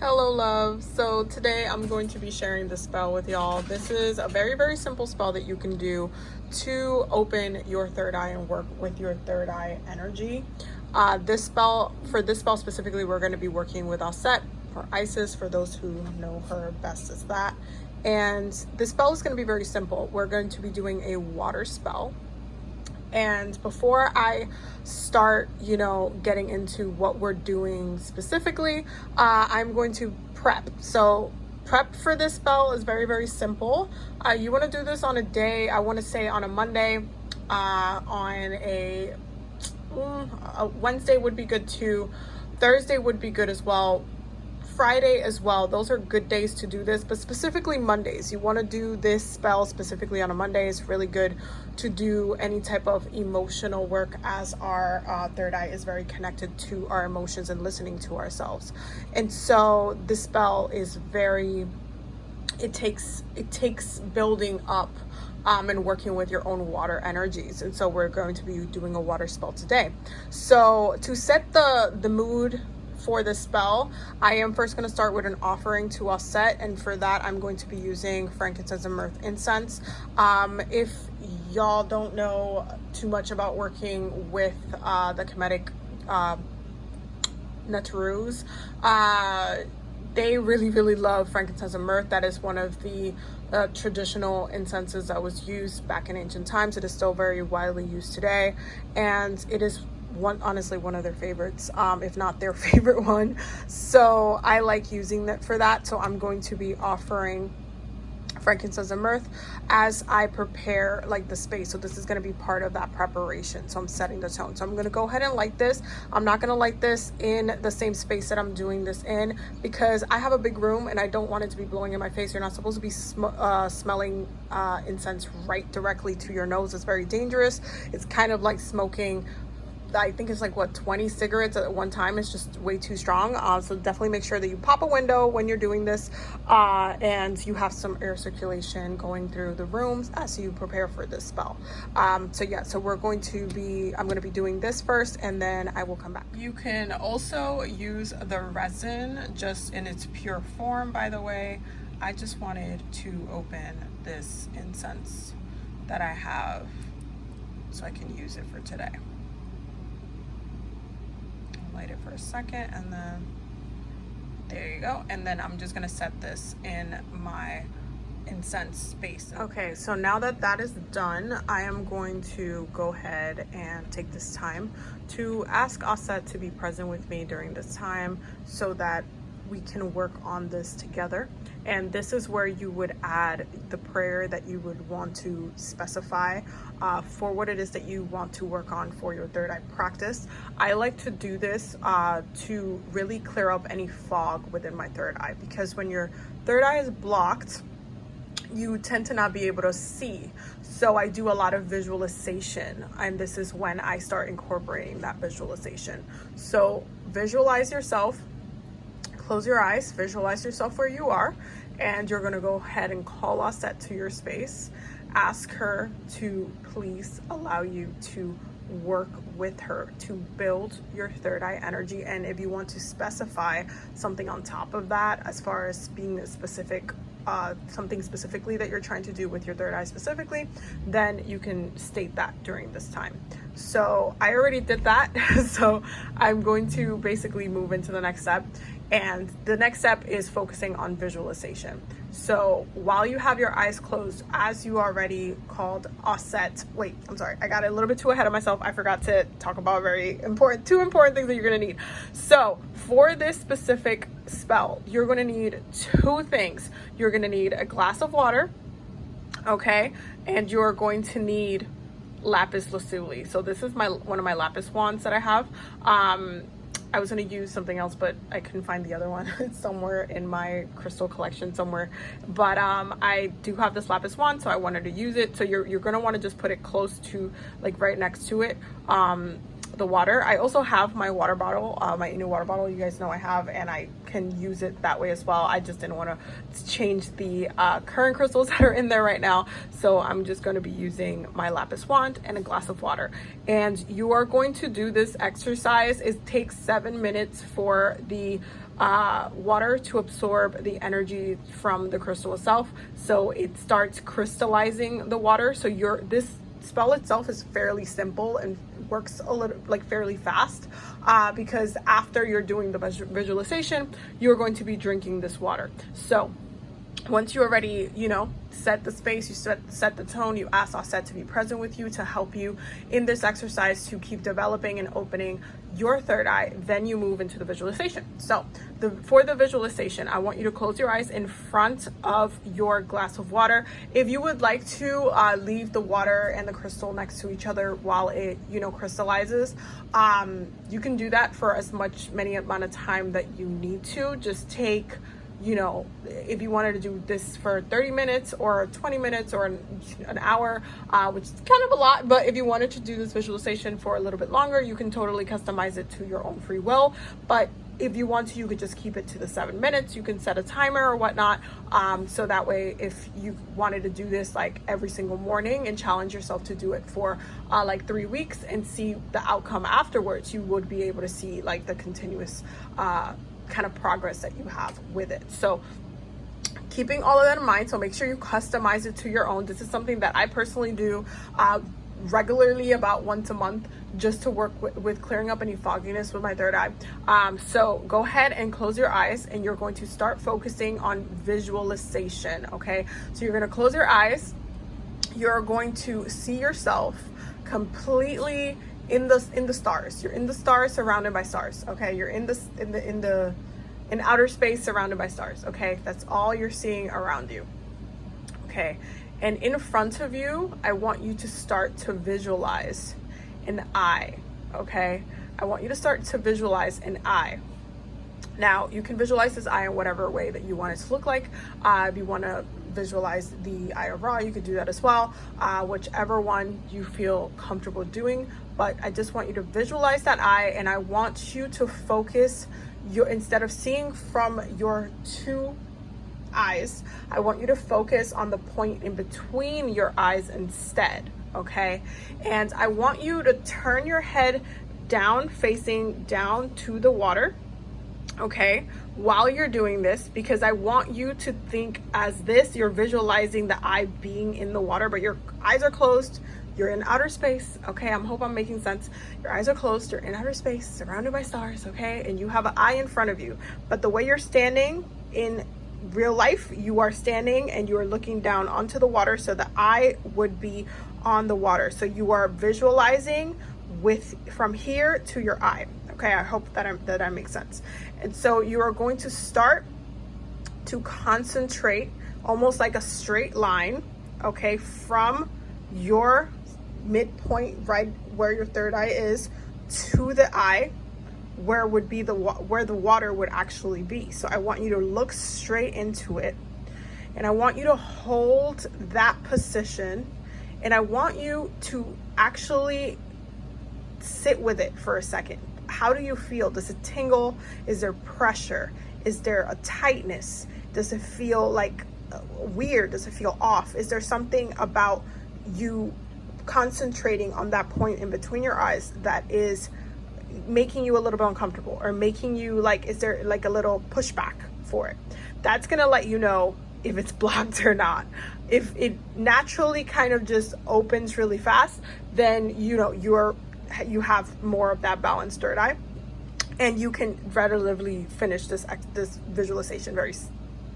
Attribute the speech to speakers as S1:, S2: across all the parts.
S1: Hello love. So today I'm going to be sharing the spell with y'all. This is a very simple spell that you can do to open your third eye and work with your third eye energy. This spell specifically, we're going to be working with Auset or Isis, for those who know her best as that. And this spell is going to be very simple. We're going to be doing a water spell. And before I start, getting into what we're doing specifically, I'm going to prep. So prep for this spell is very simple. You want to do this on a day, I want to say on a Monday, on a Wednesday would be good too. Thursday would be good as well. Friday as well. Those are good days to do this, but specifically Mondays. You want to do this spell specifically on a Monday. It's really good to do any type of emotional work, as our third eye is very connected to our emotions and listening to ourselves. And so this spell is it takes building up and working with your own water energies. And so we're going to be doing a water spell today. So to set the mood for this spell, I am first going to start with an offering to Auset, and for that I'm going to be using frankincense and myrrh incense. If y'all don't know too much about working with the Kemetic Naturus, they really love frankincense and myrrh. That is one of the traditional incenses that was used back in ancient times. It is still very widely used today, and it is honestly one of their favorites, if not their favorite one. So I like using that for that. So I'm going to be offering frankincense and myrrh as I prepare the space. So this is going to be part of that preparation. So I'm setting the tone. So I'm going to go ahead and light this. I'm not going to light this in the same space that I'm doing this in, because I have a big room and I don't want it to be blowing in my face. You're not supposed to be smelling incense right directly to your nose. It's very dangerous. It's kind of like smoking, I think it's 20 cigarettes at one time. It's just way too strong. So definitely make sure that you pop a window when you're doing this, and you have some air circulation going through the rooms as you prepare for this spell. So I'm going to be doing this first, and then I will come back. You can also use the resin just in its pure form. By the way, I just wanted to open this incense that I have so I can use it for today. Light it for a second, and then there you go. And then I'm just gonna set this in my incense space. Okay, so now that that is done, I am going to go ahead and take this time to ask Auset to be present with me during this time so that we can work on this together. And this is where you would add the prayer that you would want to specify for what it is that you want to work on for your third eye practice. I like to do this to really clear up any fog within my third eye, because when your third eye is blocked, you tend to not be able to see. So I do a lot of visualization, and this is when I start incorporating that visualization. So visualize yourself. Close your eyes, visualize yourself where you are, and you're gonna go ahead and call Auset to your space. Ask her to please allow you to work with her to build your third eye energy. And if you want to specify something on top of that, as far as being a specific, something specifically that you're trying to do with your third eye specifically, then you can state that during this time. So I already did that. So I'm going to basically move into the next step. And the next step is focusing on visualization. So while you have your eyes closed, as you already called Auset, I got a little bit too ahead of myself. I forgot to talk about two important things that you're gonna need. So for this specific spell, you're gonna need two things. You're gonna need a glass of water, okay? And you're going to need lapis lazuli. So this is one of my lapis wands that I have. I was going to use something else, but I couldn't find the other one. It's somewhere in my crystal collection somewhere. But I do have this lapis wand, so I wanted to use it. So you're going to want to just put it close to, right next to it. the water. I also have my water bottle, my new water bottle, you guys know I have, and I can use it that way as well. I just didn't want to change the current crystals that are in there right now, so I'm just going to be using my lapis wand and a glass of water. And you are going to do this exercise. It takes 7 minutes for the water to absorb the energy from the crystal itself, so it starts crystallizing the water. So this spell itself is fairly simple and works a little like fairly fast, because after you're doing the visualization, you're going to be drinking this water. So once you already, you know, set the space, you set the tone, you ask Auset to be present with you to help you in this exercise to keep developing and opening your third eye, then you move into the visualization. So for the visualization, I want you to close your eyes in front of your glass of water. If you would like to leave the water and the crystal next to each other while it, you know, crystallizes, you can do that for many amount of time that you need to. Just take, you know, if you wanted to do this for 30 minutes or 20 minutes or an hour, which is kind of a lot, but if you wanted to do this visualization for a little bit longer, you can totally customize it to your own free will. But if you want to, you could just keep it to the 7 minutes. You can set a timer or whatnot, so that way if you wanted to do this like every single morning and challenge yourself to do it for like 3 weeks and see the outcome afterwards, you would be able to see like the continuous kind of progress that you have with it. So keeping all of that in mind, so make sure you customize it to your own. This is something that I personally do regularly, about once a month, just to work with clearing up any fogginess with my third eye. So go ahead and close your eyes, and you're going to start focusing on visualization. Okay, so you're going to close your eyes. You're going to see yourself completely in the stars. You're in the stars, surrounded by stars. Okay, you're in outer space, surrounded by stars. Okay, that's all you're seeing around you. Okay, and in front of you, I want you to start to visualize an eye. Okay, I want you to start to visualize an eye. Now, you can visualize this eye in whatever way that you want it to look like. If you want to visualize the eye of Ra, you could do that as well, whichever one you feel comfortable doing. But I just want you to visualize that eye, and I want you to focus instead of seeing from your two eyes, I want you to focus on the point in between your eyes instead. Okay, and I want you to turn your head down, facing down to the water. Okay, while you're doing this, because I want you to think as this, you're visualizing the eye being in the water, but your eyes are closed, you're in outer space. Okay, I hope I'm making sense. Your eyes are closed, you're in outer space, surrounded by stars. Okay, and you have an eye in front of you, but the way you're standing in real life, you are standing and you are looking down onto the water, so the eye would be on the water. So you are visualizing from here to your eye. Okay, I hope that makes sense. And so you are going to start to concentrate almost like a straight line, okay, from your midpoint, right where your third eye is, to the eye where would be where the water would actually be. So I want you to look straight into it, and I want you to hold that position, and I want you to actually sit with it for a second. How do you feel? Does it tingle? Is there pressure? Is there a tightness? Does it feel like weird? Does it feel off? Is there something about you concentrating on that point in between your eyes that is making you a little bit uncomfortable, or making you like, is there like a little pushback for it? That's gonna let you know if it's blocked or not. If it naturally kind of just opens really fast, then you know you have more of that balanced third eye, and you can relatively finish this visualization very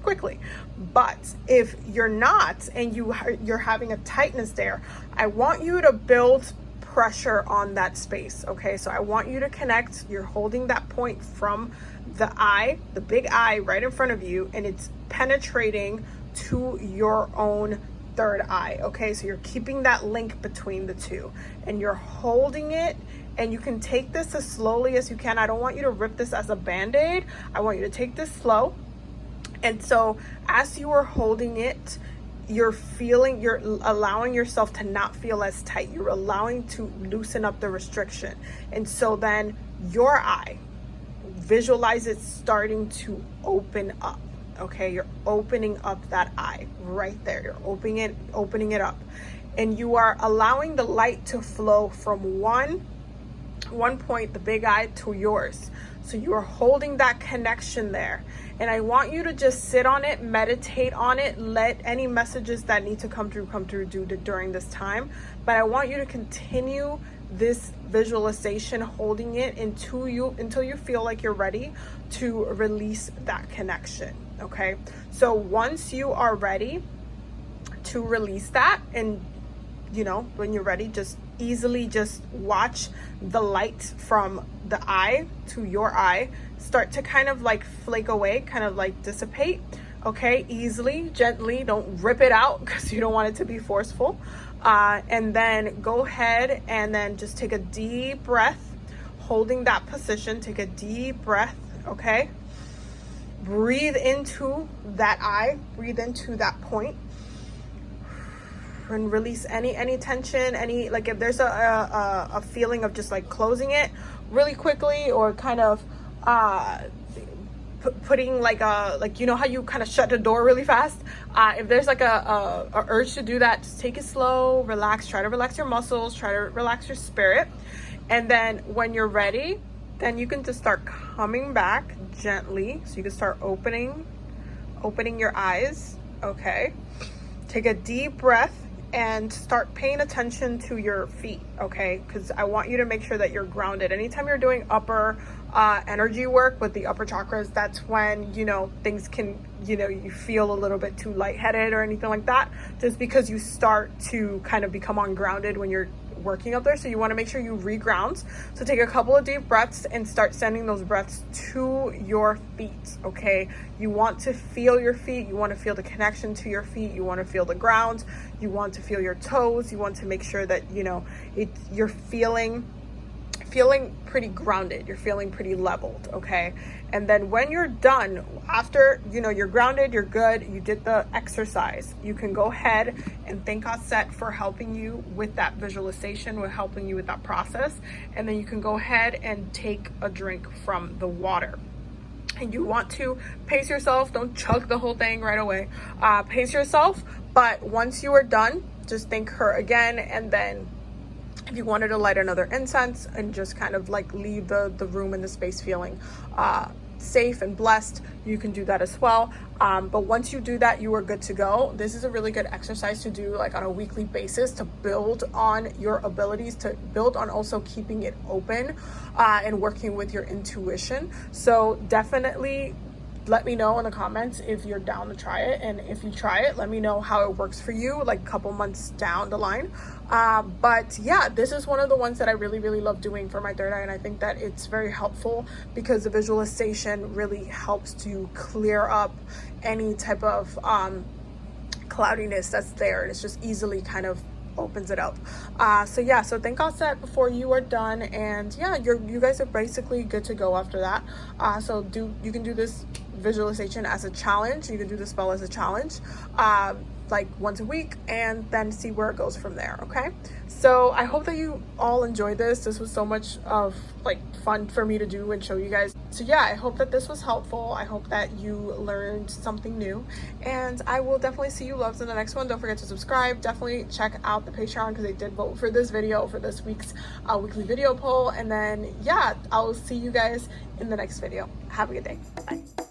S1: quickly. But if you're not, and you're having a tightness there, I want you to build pressure on that space. Okay, so I want you to connect. You're holding that point from the eye, the big eye right in front of you, and it's penetrating to your own third eye. Okay, so you're keeping that link between the two, and you're holding it, and you can take this as slowly as you can. I don't want you to rip this as a band-aid. I want you to take this slow. And so as you are holding it, you're allowing yourself to not feel as tight. You're allowing to loosen up the restriction. And so then your eye, visualize it starting to open up. Okay, you're opening up that eye right there. You're opening it up. And you are allowing the light to flow from one point, the big eye, to yours. So you are holding that connection there. And I want you to just sit on it, meditate on it, let any messages that need to come through during this time. But I want you to continue this visualization, holding it until you feel like you're ready to release that connection. Okay, so once you are ready to release that, and you know, when you're ready, just easily just watch the light from the eye to your eye start to kind of like flake away, kind of like dissipate. Okay, easily, gently, don't rip it out because you don't want it to be forceful. And then go ahead and then just take a deep breath, holding that position. Take a deep breath. Okay, breathe into that eye, breathe into that point, and release any tension, any, like if there's a feeling of just like closing it really quickly, or kind of putting like you know how you kind of shut the door really fast, if there's like a urge to do that, just take it slow, relax, try to relax your muscles, try to relax your spirit. And then when you're ready, then you can just start coming back gently. So you can start opening your eyes. Okay, take a deep breath and start paying attention to your feet. Okay, because I want you to make sure that you're grounded. Anytime you're doing upper energy work with the upper chakras, that's when, you know, things can, you know, you feel a little bit too lightheaded or anything like that, just because you start to kind of become ungrounded when you're working up there. So you want to make sure you reground. So take a couple of deep breaths and start sending those breaths to your feet. Okay, you want to feel your feet, you want to feel the connection to your feet, you want to feel the ground, you want to feel your toes, you want to make sure that, you know, you're feeling pretty grounded, you're feeling pretty leveled. Okay, and then when you're done, after, you know, you're grounded, you're good, you did the exercise, you can go ahead and thank Auset for helping you with that visualization, with helping you with that process. And then you can go ahead and take a drink from the water. And you want to pace yourself, don't chug the whole thing right away, pace yourself. But once you are done, just thank her again. And then if you wanted to light another incense and just kind of like leave the room and the space feeling safe and blessed, you can do that as well. But once you do that, you are good to go. This is a really good exercise to do like on a weekly basis, to build on your abilities, to build on also keeping it open and working with your intuition. So definitely let me know in the comments if you're down to try it, and if you try it, let me know how it works for you like a couple months down the line. But yeah, this is one of the ones that I really love doing for my third eye, and I think that it's very helpful because the visualization really helps to clear up any type of cloudiness that's there, and it's just easily kind of opens it up. So yeah, so thank Auset before you are done, and yeah, you guys are basically good to go after that. So you can do this visualization as a challenge, you can do the spell as a challenge, like once a week, and then see where it goes from there. Okay, so I hope that you all enjoyed this. This was so much of like fun for me to do and show you guys. So yeah, I hope that this was helpful. I hope that you learned something new, and I will definitely see you loves in the next one. Don't forget to subscribe. Definitely check out the Patreon because they did vote for this video for this week's weekly video poll. And then yeah, I'll see you guys in the next video. Have a good day. Bye.